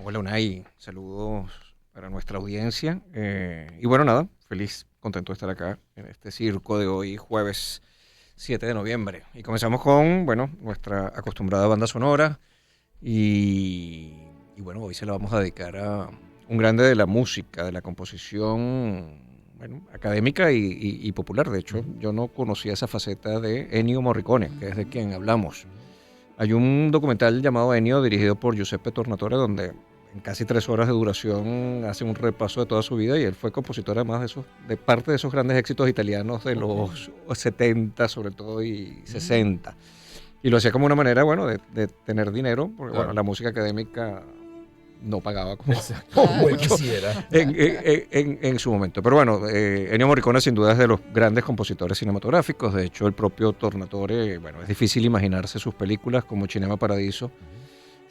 Hola Unai, saludos para nuestra audiencia. Y bueno, nada, feliz, contento de estar acá en este circo de hoy, jueves 7 de noviembre. Y comenzamos con, bueno, nuestra acostumbrada banda sonora. Y, y bueno, hoy se la vamos a dedicar a un grande de la música, de la composición, bueno, académica y popular. De hecho, yo no conocía esa faceta de Ennio Morricone, que es de quien hablamos. Hay un documental llamado Ennio, dirigido por Giuseppe Tornatore, donde en casi 3 horas de duración hace un repaso de toda su vida y él fue compositor además de parte de esos grandes éxitos italianos de los 70 sobre todo y 60. Y lo hacía como una manera, bueno, de tener dinero, porque bueno, la música académica no pagaba como, como Claro. mucho Quisiera. en su momento. Pero bueno, Ennio Morricone sin duda es de los grandes compositores cinematográficos. De hecho, el propio Tornatore, bueno, es difícil imaginarse sus películas como Cinema Paradiso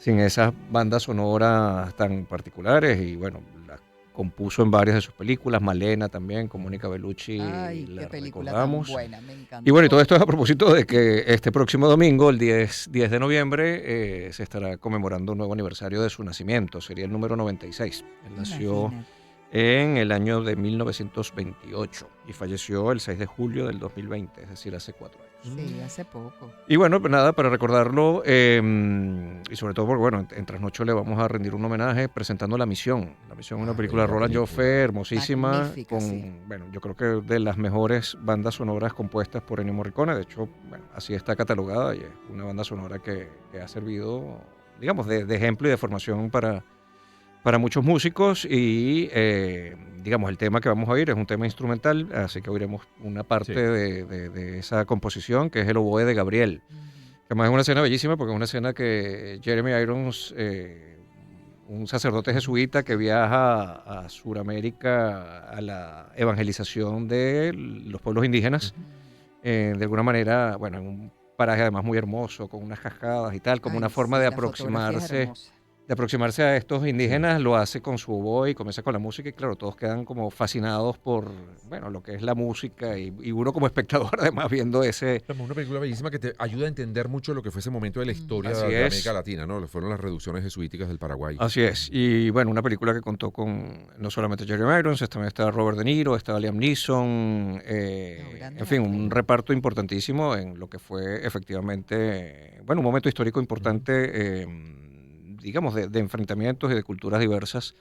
sin esas bandas sonoras tan particulares. Y bueno, las compuso en varias de sus películas. Malena también, con Mónica Bellucci, Ay, la qué película tan recordamos. buena, me Y bueno, y todo encantó. esto es a propósito de que este próximo domingo, el 10 de noviembre, se estará conmemorando un nuevo aniversario de su nacimiento. Sería el número 96. Él nació Imagínate. en el año de 1928 y falleció el 6 de julio del 2020, es decir, hace 4 años. Sí, hace poco. Y bueno, pues nada, para recordarlo, y sobre todo porque, bueno, en Trasnocho le vamos a rendir un homenaje presentando La Misión. La Misión es una película de Bella Roland película. Joffé, hermosísima, Magnífica, con, sí. bueno, yo creo que de las mejores bandas sonoras compuestas por Ennio Morricone. De hecho, bueno, así está catalogada y es una banda sonora que ha servido, digamos, de ejemplo y de formación para muchos músicos y digamos el tema que vamos a oír es un tema instrumental, así que oiremos una parte Sí. de esa composición que es el oboe de Gabriel, Ujú. que además es una escena bellísima porque es una escena que Jeremy Irons, un sacerdote jesuita que viaja a Sudamérica a la evangelización de los pueblos indígenas, de alguna manera, bueno, en un paraje además muy hermoso, con unas cascadas y tal, como una Ay, forma de sí, la fotografía es aproximarse hermosa. a estos Sí. indígenas, lo hace con su oboe y comienza con la música y claro, todos quedan como fascinados por, bueno, lo que es la música y uno como espectador además viendo ese, Además, una película bellísima que te ayuda a entender mucho lo que fue ese momento de la historia así de América es, Latina, ¿no? Fueron las reducciones jesuíticas del Paraguay. así es. Y bueno, una película que contó con no solamente Jeremy Irons, también está Robert De Niro, está Liam Neeson, No, en grandes fin, un actores. reparto importantísimo en lo que fue efectivamente, bueno, un momento histórico importante, digamos, de enfrentamientos y de culturas diversas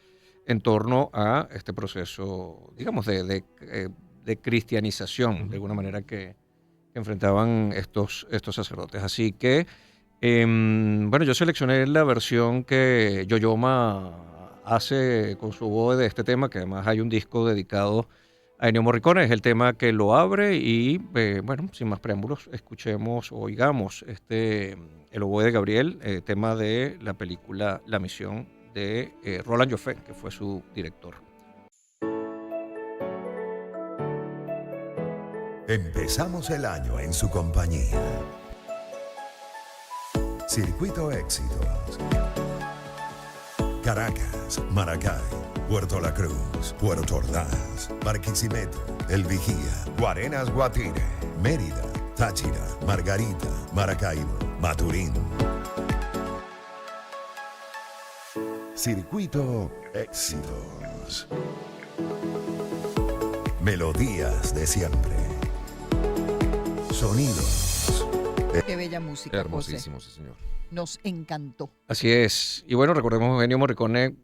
en torno a este proceso, digamos, de cristianización, de alguna manera que enfrentaban estos sacerdotes. Así que, bueno, yo seleccioné la versión que Yoyoma hace con su oboe de este tema, que además hay un disco dedicado a Ennio Morricone, es el tema que lo abre y, bueno, sin más preámbulos, escuchemos, oigamos el oboe de Gabriel, tema de la película La Misión de Roland Joffé, que fue su director. Empezamos el año en su compañía. Circuito Éxitos. Caracas, Maracay, Puerto La Cruz, Puerto Ordaz, Barquisimeto, El Vigía, Guarenas Guatire, Mérida, Táchira, Margarita, Maracaibo, Maturín. Circuito Éxitos. Melodías de siempre. Sonidos. Qué bella música, José. Hermosísimo, sí, señor. Nos encantó. Así es. Y bueno, recordemos Ennio Morricone,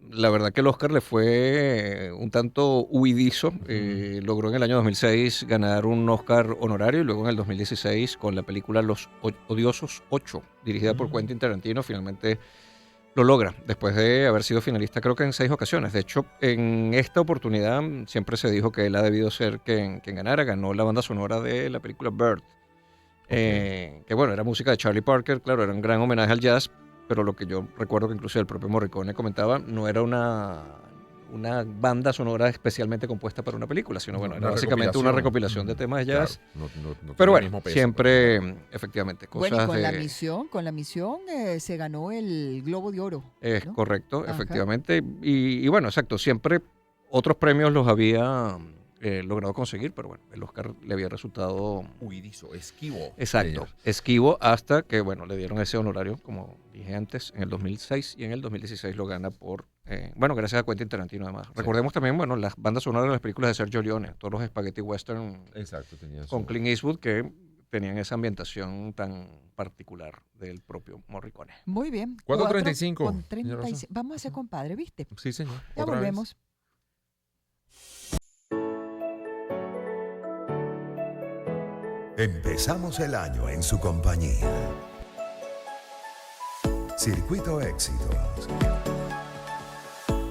la verdad que el Oscar le fue un tanto huidizo. Logró en el año 2006 ganar un Oscar honorario y luego en el 2016 con la película Los Odiosos 8, dirigida por Quentin Tarantino, finalmente lo logra, después de haber sido finalista creo que en 6 ocasiones. De hecho, en esta oportunidad siempre se dijo que él ha debido ser quien ganara. Ganó la banda sonora de la película Bird, que bueno, era música de Charlie Parker, claro, era un gran homenaje al jazz, pero lo que yo recuerdo que incluso el propio Morricone comentaba, no era una banda sonora especialmente compuesta para una película, sino bueno, era Una básicamente una recopilación recopilación. de temas de Claro, jazz. no Pero tiene el bueno, mismo peso. siempre, Claro. efectivamente, Bueno, y cosas con la misión se ganó el Globo de Oro, Es ¿no? correcto, Ajá. efectivamente. Y bueno, exacto, siempre otros premios los había logrado conseguir, pero bueno, el Oscar le había resultado Huidizo, esquivo. exacto, esquivo hasta que, bueno, le dieron ese honorario, como dije antes, en el 2006 y en el 2016 lo gana por, bueno, gracias a Quentin Tarantino además. Sí. Recordemos también, bueno, las bandas sonoras de las películas de Sergio Leone, todos los spaghetti western Exacto, tenía con su- Clint Eastwood que tenían esa ambientación tan particular del propio Morricone. Muy bien. 4:35, 4:35. señor Rosa. Vamos a ser compadre, ¿viste? Sí, señor. Ya Otra vez. volvemos. Empezamos el año en su compañía. Circuito Éxitos.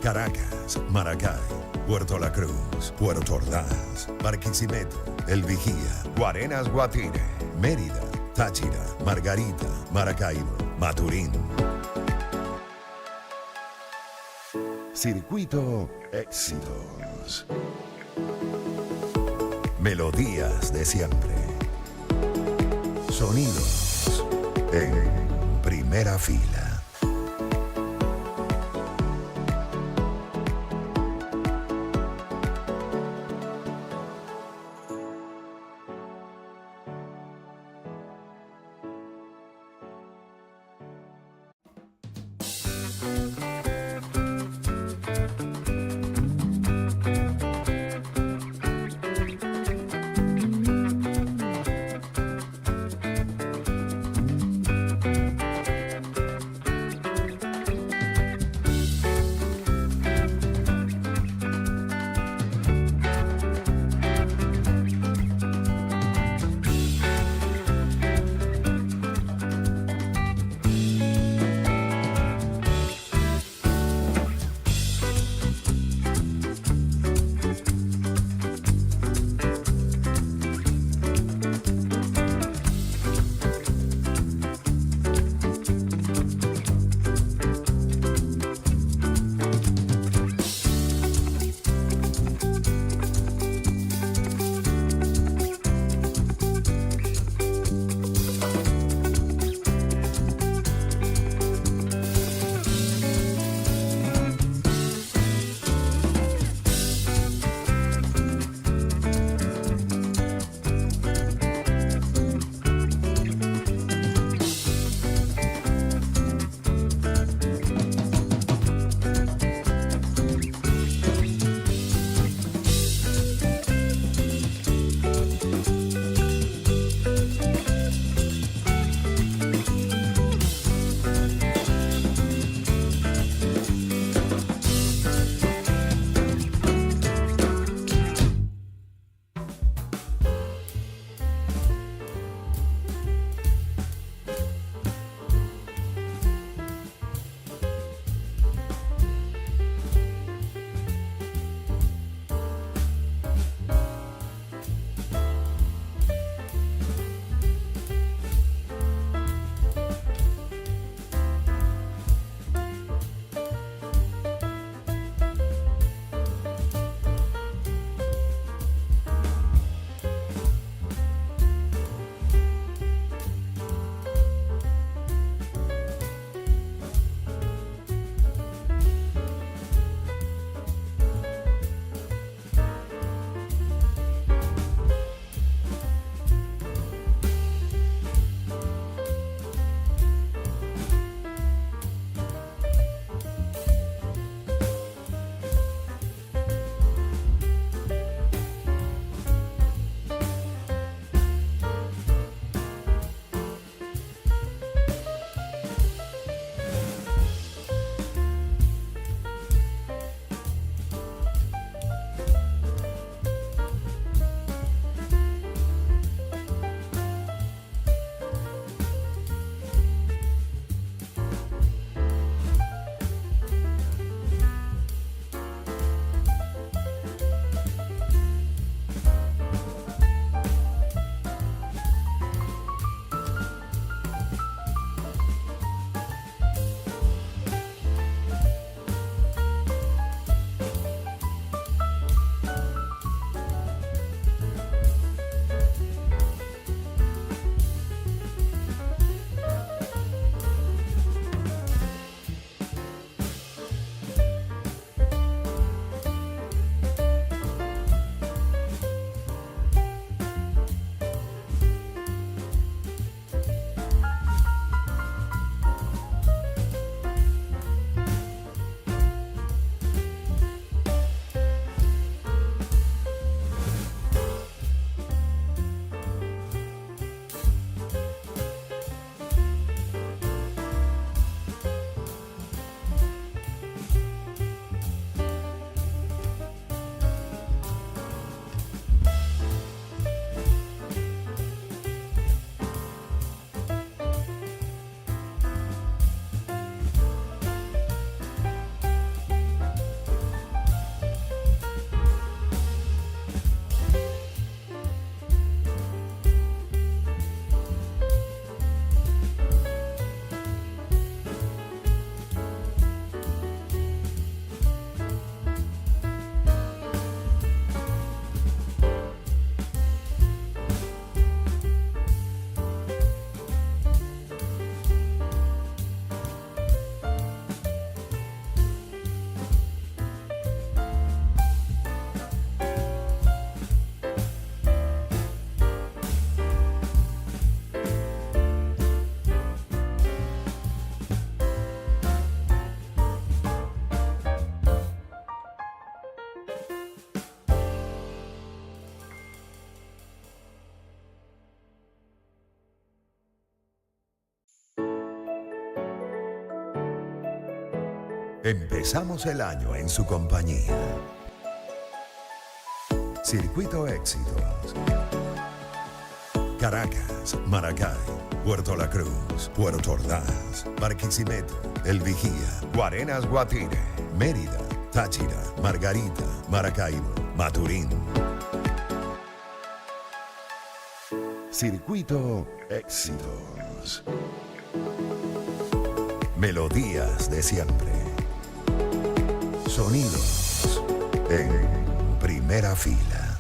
Caracas, Maracay, Puerto La Cruz, Puerto Ordaz, Barquisimeto, El Vigía, Guarenas Guatire, Mérida, Táchira, Margarita, Maracaibo, Maturín. Circuito Éxitos. Melodías de siempre. Sonidos en primera fila. Empezamos el año en su compañía. Circuito Éxitos. Caracas, Maracay, Puerto La Cruz, Puerto Ordaz, Barquisimeto, El Vigía, Guarenas Guatire, Mérida, Táchira, Margarita, Maracaibo, Maturín. Circuito Éxitos. Melodías de siempre. Sonidos en primera fila.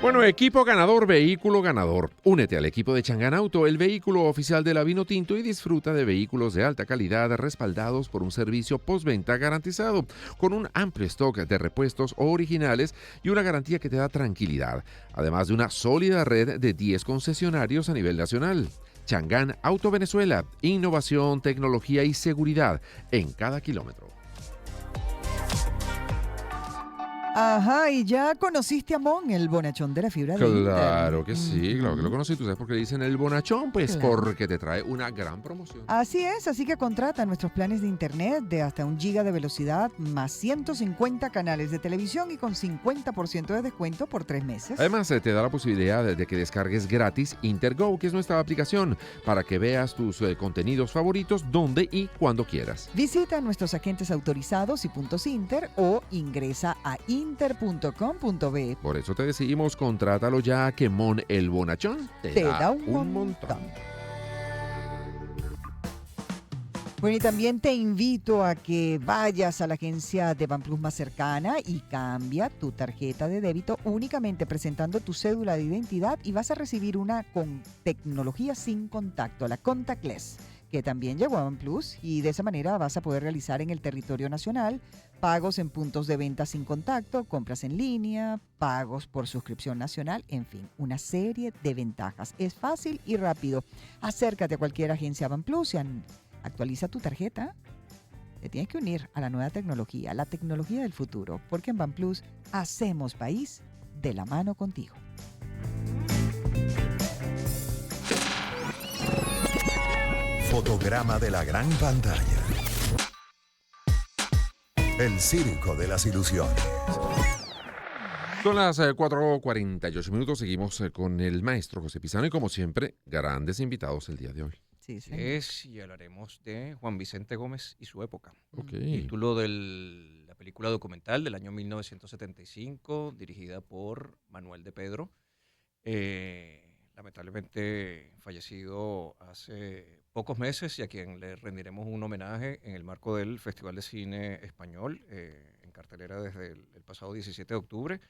Bueno, equipo ganador, vehículo ganador. Únete al equipo de Changán Auto, el vehículo oficial de la Vinotinto, y disfruta de vehículos de alta calidad respaldados por un servicio postventa garantizado, con un amplio stock de repuestos originales y una garantía que te da tranquilidad, además de una sólida red de 10 concesionarios a nivel nacional. Changán Auto Venezuela, innovación, tecnología y seguridad en cada kilómetro. Ajá, y ya conociste a Mon, el bonachón de la fibra de Claro Inter. que sí, claro que lo conocí. ¿Tú sabes por qué le dicen el bonachón? Pues Claro. porque te trae una gran promoción. Así es, así que contrata nuestros planes de internet de hasta 1 giga de velocidad más 150 canales de televisión y con 50% de descuento por 3 meses. Además, te da la posibilidad de que descargues gratis InterGo, que es nuestra aplicación, para que veas tus contenidos favoritos donde y cuando quieras. Visita a nuestros agentes autorizados y puntos Inter o ingresa a inter.com.be. Por eso te decimos, contrátalo ya, que Mon el bonachón te da un montón. Bueno, y también te invito a que vayas a la agencia de Banplus más cercana y cambia tu tarjeta de débito únicamente presentando tu cédula de identidad y vas a recibir una con tecnología sin contacto, la contactless, que también llegó a Banplus, y de esa manera vas a poder realizar en el territorio nacional pagos en puntos de venta sin contacto, compras en línea, pagos por suscripción nacional, en fin, una serie de ventajas. Es fácil y rápido. Acércate a cualquier agencia Banplus y actualiza tu tarjeta. Te tienes que unir a la nueva tecnología, la tecnología del futuro, porque en Banplus hacemos país de la mano contigo. Fotograma de la gran pantalla. El circo de las ilusiones. Son las 4:48 minutos. Seguimos con el maestro José Pizano y, como siempre, grandes invitados el día de hoy. Sí, sí. Y hablaremos de Juan Vicente Gómez y su época. Ok. Título de la película documental del año 1975, dirigida por Manuel de Pedro. Lamentablemente fallecido hace pocos meses, y a quien le rendiremos un homenaje en el marco del Festival de Cine Español, en cartelera desde el pasado 17 de octubre.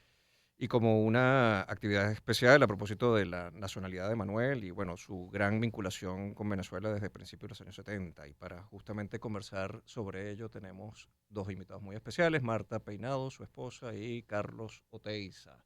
Y como una actividad especial a propósito de la nacionalidad de Manuel y, bueno, su gran vinculación con Venezuela desde principios de los años 70. Y para justamente conversar sobre ello tenemos dos invitados muy especiales: Marta Peinado, su esposa, y Carlos Oteiza,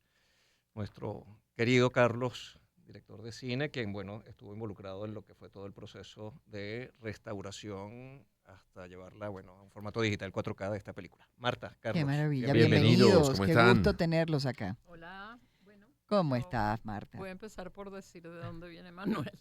nuestro querido Carlos, director de cine, quien, bueno, estuvo involucrado en lo que fue todo el proceso de restauración hasta llevarla, bueno, a un formato digital 4K de esta película. Marta, Carlos. Qué maravilla. Bienvenidos, ¿cómo Qué están? gusto tenerlos acá. Hola, bueno. ¿Cómo yo estás, Marta? Voy a empezar por decir de dónde viene Manuel.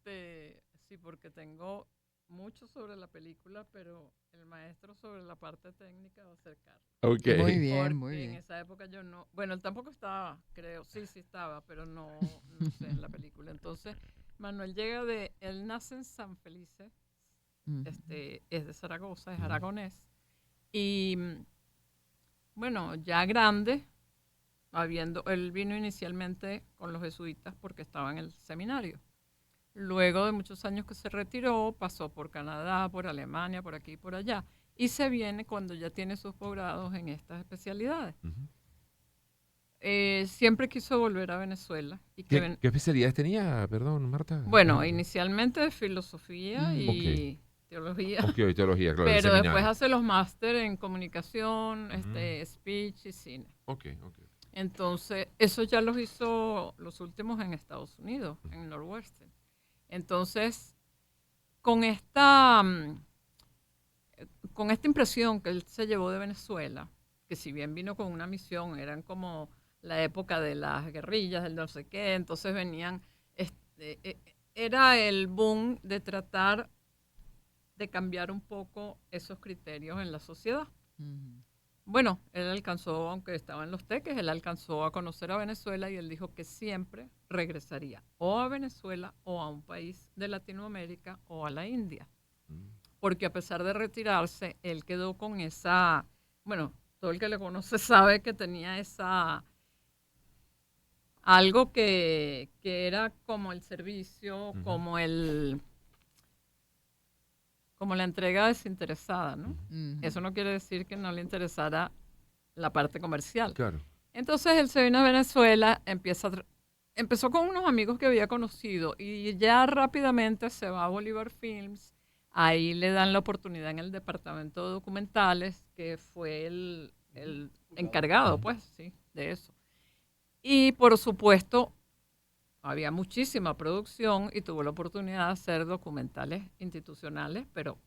Sí, porque tengo mucho sobre la película, pero el maestro sobre la parte técnica va a ser Carlos. Ok. Muy bien, Porque muy en bien. esa época yo no, bueno, él tampoco estaba, creo, sí estaba, pero no sé, en la película. Entonces, Manuel él nace en San Felice, es de Zaragoza, es aragonés, y bueno, ya grande, él vino inicialmente con los jesuitas porque estaba en el seminario. Luego de muchos años que se retiró, pasó por Canadá, por Alemania, por aquí y por allá, y se viene cuando ya tiene sus posgrados en estas especialidades. Ujú. Siempre quiso volver a Venezuela. Y ¿Qué especialidades tenía, perdón, Marta? bueno, inicialmente de filosofía y Ok. teología. Ok, teología, claro. del Pero después seminario. hace los máster en comunicación, Ujú. speech y cine. Ok, ok. Entonces, eso ya los hizo los últimos en Estados Unidos, en Northwestern. Entonces, con esta impresión que él se llevó de Venezuela, que si bien vino con una misión, eran como la época de las guerrillas, del no sé qué, entonces venían, era el boom de tratar de cambiar un poco esos criterios en la sociedad. Bueno, él alcanzó, aunque estaba en Los Teques, él alcanzó a conocer a Venezuela y él dijo que siempre regresaría o a Venezuela o a un país de Latinoamérica o a la India. Porque a pesar de retirarse, él quedó con esa, bueno, todo el que le conoce sabe que tenía algo que era como el servicio, como la entrega desinteresada, ¿no? Eso no quiere decir que no le interesara la parte comercial. Claro. Entonces él se vino a Venezuela, empezó con unos amigos que había conocido y ya rápidamente se va a Bolívar Films. Ahí le dan la oportunidad en el departamento de documentales, que fue el encargado, pues, sí, de eso. Y por supuesto, había muchísima producción y tuvo la oportunidad de hacer documentales institucionales, pero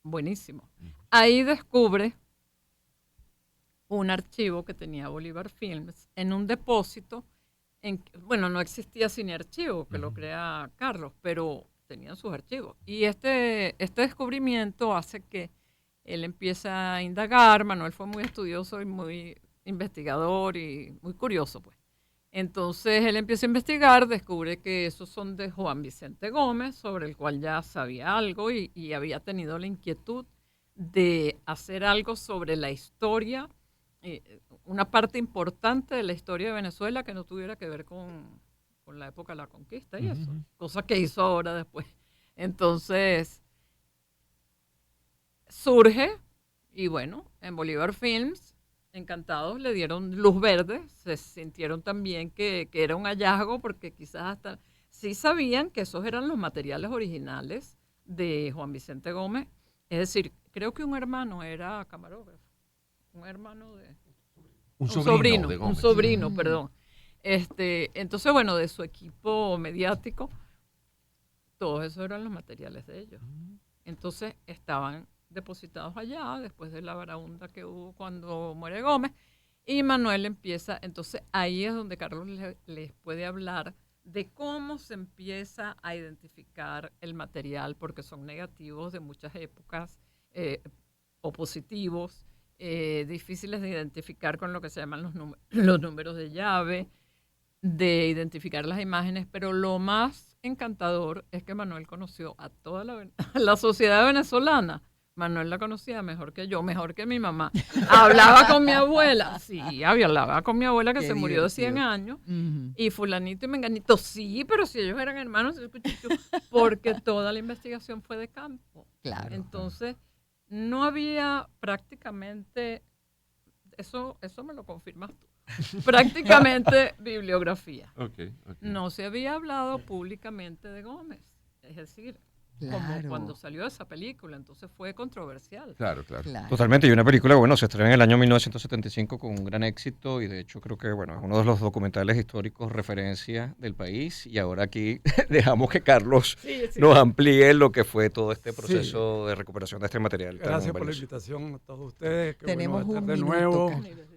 buenísimo. Ahí descubre un archivo que tenía Bolívar Films en un depósito. Bueno, no existía Cine Archivo, que lo crea Carlos, pero tenían sus archivos. Y este descubrimiento hace que él empiece a indagar. Manuel fue muy estudioso y muy investigador y muy curioso, pues. Entonces él empieza a investigar, descubre que esos son de Juan Vicente Gómez, sobre el cual ya sabía algo y había tenido la inquietud de hacer algo sobre la historia, una parte importante de la historia de Venezuela que no tuviera que ver con la época de la conquista y eso, cosa que hizo ahora después. Entonces surge y bueno, en Bolívar Films, encantados, le dieron luz verde, se sintieron también que era un hallazgo porque quizás hasta sí sabían que esos eran los materiales originales de Juan Vicente Gómez, es decir, creo que un hermano era camarógrafo, un hermano de... Un sobrino de Gómez. Un sobrino, perdón. Entonces, bueno, de su equipo mediático, todos esos eran los materiales de ellos. Entonces, estaban depositados allá, después de la varaunda que hubo cuando muere Gómez, y Manuel empieza, entonces ahí es donde Carlos les puede hablar de cómo se empieza a identificar el material, porque son negativos de muchas épocas, o positivos, difíciles de identificar con lo que se llaman los números de llave, de identificar las imágenes, pero lo más encantador es que Manuel conoció a toda la sociedad venezolana. Manuel la conocía mejor que yo, mejor que mi mamá. Hablaba con mi abuela, sí, hablaba con mi abuela que Qué se murió de divertido. 100 años, y fulanito y menganito, sí, pero si ellos eran hermanos, porque toda la investigación fue de campo. Claro. Entonces, no había prácticamente, eso me lo confirmas tú, prácticamente bibliografía. Okay. No se había hablado públicamente de Gómez, es decir, como Claro. cuando salió esa película, entonces fue controversial. Claro. Claro. Totalmente, y una película, bueno, se estrena en el año 1975 con un gran éxito y de hecho creo que, bueno, es uno de los documentales históricos referencia del país y ahora aquí dejamos que Carlos nos amplíe lo que fue todo este proceso de recuperación de este material. tan Gracias por la valioso. invitación a todos ustedes. Qué Tenemos bueno un estar de minuto, nuevo. Carlos.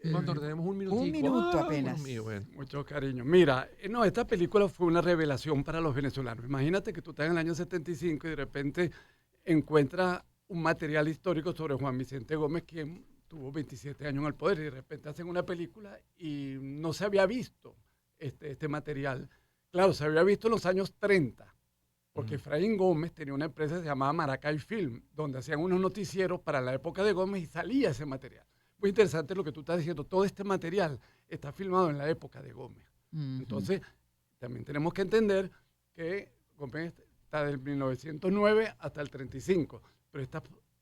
Doctor, tenemos un minutico. Un minuto Ah, apenas. Dios mío, bueno. Mucho cariño. Mira, no, esta película fue una revelación para los venezolanos. Imagínate que tú estás en el año 75 y de repente encuentras un material histórico sobre Juan Vicente Gómez, quien tuvo 27 años en el poder, y de repente hacen una película y no se había visto este material. Claro, se había visto en los años 30, porque Efraín Gómez tenía una empresa que se llamaba Maracay Film, donde hacían unos noticieros para la época de Gómez y salía ese material. Muy interesante lo que tú estás diciendo. Todo este material está filmado en la época de Gómez. Entonces, también tenemos que entender que Gómez está del 1909 hasta el 35, pero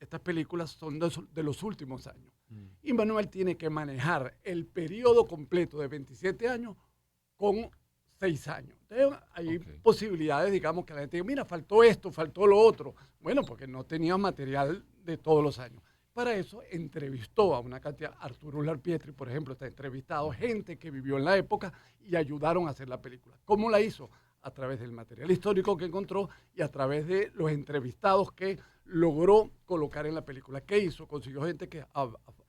estas películas son de los últimos años. Y Manuel tiene que manejar el periodo completo de 27 años con 6 años. Entonces, hay posibilidades, digamos, que la gente diga, mira, faltó esto, faltó lo otro. Bueno, porque no tenía material de todos los años. Para eso entrevistó a una cantidad, Arturo Ular Pietri, por ejemplo, está entrevistado gente que vivió en la época y ayudaron a hacer la película. ¿Cómo la hizo? A través del material histórico que encontró y a través de los entrevistados que logró colocar en la película. ¿Qué hizo? Consiguió gente que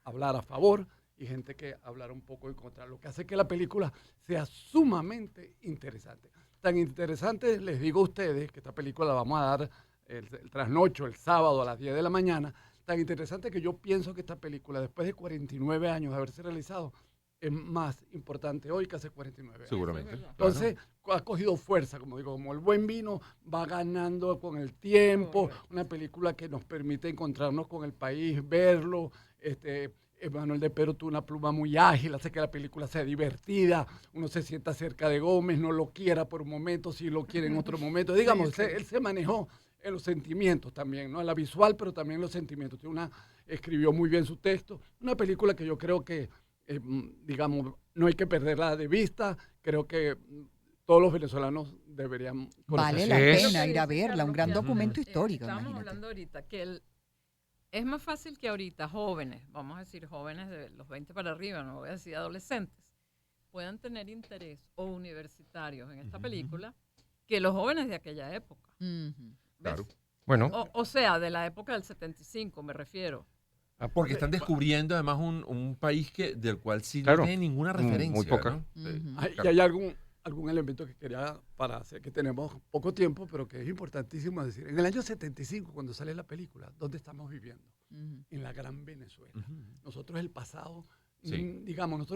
hablara a favor y gente que hablara un poco en contra, lo que hace que la película sea sumamente interesante. Tan interesante, les digo a ustedes, que esta película la vamos a dar el trasnocho, el sábado a las 10 de la mañana, tan interesante que yo pienso que esta película, después de 49 años de haberse realizado, es más importante hoy que hace 49 años. Seguramente. Entonces, ha cogido fuerza, como digo, como el buen vino va ganando con el tiempo, una película que nos permite encontrarnos con el país, verlo. Emanuel de Pero tuvo una pluma muy ágil, hace que la película sea divertida, uno se sienta cerca de Gómez, no lo quiera por un momento, si lo quiere en otro momento. Digamos, él se manejó en los sentimientos también, ¿no? En la visual, pero también en los sentimientos. Escribió muy bien su texto. Una película que yo creo que digamos, no hay que perderla de vista. Creo que todos los venezolanos deberían Vale conocer. la Es- pena ir a verla, un gran Carlos, documento histórico, Estábamos imagínate. hablando ahorita que es más fácil que ahorita jóvenes, vamos a decir jóvenes de los 20 para arriba, no voy a decir adolescentes, puedan tener interés o universitarios en esta película que los jóvenes de aquella época. Ujú. ¿Ves? Claro. Bueno, O sea, de la época del 75 me refiero. Porque están descubriendo además un país del cual sí Claro. no tiene ninguna referencia. Muy poca. ¿no? Sí, Ujú. Y claro. hay algún elemento que quería para hacer, que tenemos poco tiempo, pero que es importantísimo decir. En el año 75, cuando sale la película, ¿dónde estamos viviendo? Ujú. En la gran Venezuela. Ujú. Nosotros el pasado, Sí. digamos,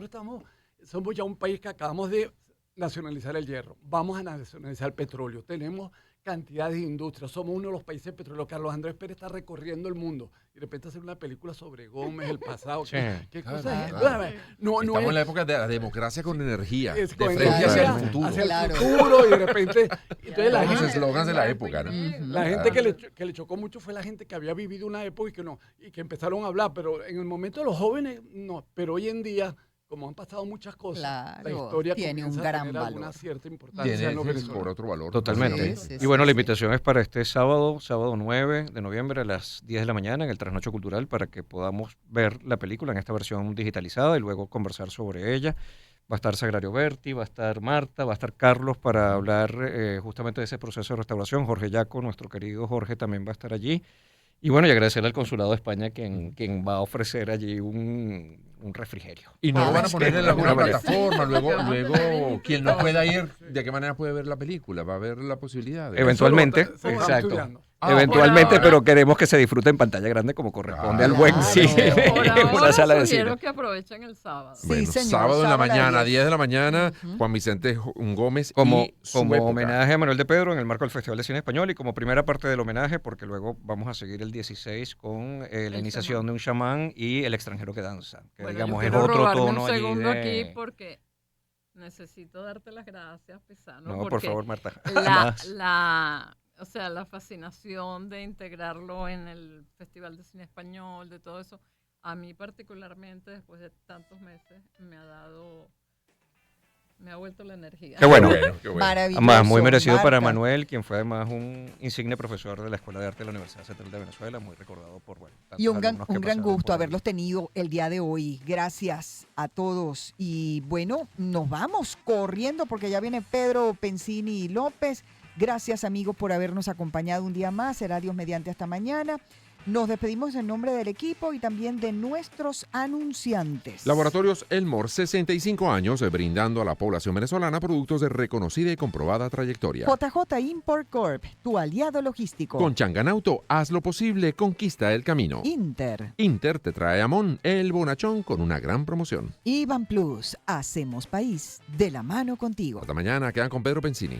somos ya un país que acabamos de nacionalizar el hierro, vamos a nacionalizar el petróleo, tenemos cantidades de industrias, somos uno de los países petroleros. Carlos Andrés Pérez está recorriendo el mundo y de repente hacer una película sobre Gómez, el pasado. Sí. ¿Qué Claro, cosa es? claro. No Estamos es- en la época de la democracia con energía. es de con frente energía hacia el energía futuro. hacia el Claro. futuro y de repente entonces la Todos los gente, eslogans de la época, ¿no? la gente que le chocó mucho fue la gente que había vivido una época y que empezaron a hablar, pero en el momento de los jóvenes no, pero hoy en día como han pasado muchas cosas, la Claro, historia tiene un comienza a gran tener alguna valor. cierta importancia Tiene en los por venezolanos. otro valor. totalmente. Sí, Y bueno, sí, la sí. invitación es para este sábado 9 de noviembre a las 10 de la mañana en el Trasnocho Cultural para que podamos ver la película en esta versión digitalizada y luego conversar sobre ella. Va a estar Sagrario Berti, va a estar Marta, va a estar Carlos para hablar justamente de ese proceso de restauración. Jorge Yaco, nuestro querido Jorge, también va a estar allí. Y bueno, y agradecerle al Consulado de España quien va a ofrecer allí un refrigerio. Y no lo van a Ah, poner en sí. alguna Bueno, plataforma. Luego Bueno. quien no pueda ir, ¿de qué manera puede ver la película? ¿Va a haber la posibilidad? de- Eventualmente, Eso lo estamos exacto. estudiando. Eventualmente, ahora- pero queremos que se disfrute en pantalla grande como corresponde al buen Claro. cine Por en una ahora sala de sugiero cine. que aprovechen el sábado. Sí, Bueno, señor, sábado en la sábado a las mañana, 10. 10 de la mañana, Ujú. Juan Vicente Gómez Como, y su como época. homenaje a Manuel de Pedro en el marco del Festival de Cine Español y como primera parte del homenaje, porque luego vamos a seguir el 16 con la iniciación chamán. de un chamán y el extranjero que danza, que Bueno, digamos yo es quiero otro robarme tono un allí segundo de- aquí porque necesito darte las gracias, Pisano. No, por porque favor, Marta. la, jamás. o sea, la fascinación de integrarlo en el Festival de Cine Español, de todo eso, a mí particularmente, después de tantos meses, me ha vuelto la energía. Qué bueno. Qué bueno. Maravilloso. Además, muy merecido para Marta. Manuel, quien fue además un insigne profesor de la Escuela de Arte de la Universidad Central de Venezuela, muy recordado por, bueno, tantos Y un gran alumnos que pasaron gusto por allí. haberlos tenido el día de hoy. Gracias a todos. Y bueno, nos vamos corriendo porque ya viene Pedro Pensini López. Gracias, amigos, por habernos acompañado un día más. Será Dios mediante hasta mañana. Nos despedimos en nombre del equipo y también de nuestros anunciantes. Laboratorios Elmore, 65 años, brindando a la población venezolana productos de reconocida y comprobada trayectoria. JJ Import Corp, tu aliado logístico. Con Changanauto, haz lo posible, conquista el camino. Inter. Inter te trae a Mon, el bonachón, con una gran promoción. Ivan Plus, hacemos país de la mano contigo. Hasta mañana, quedan con Pedro Pensini.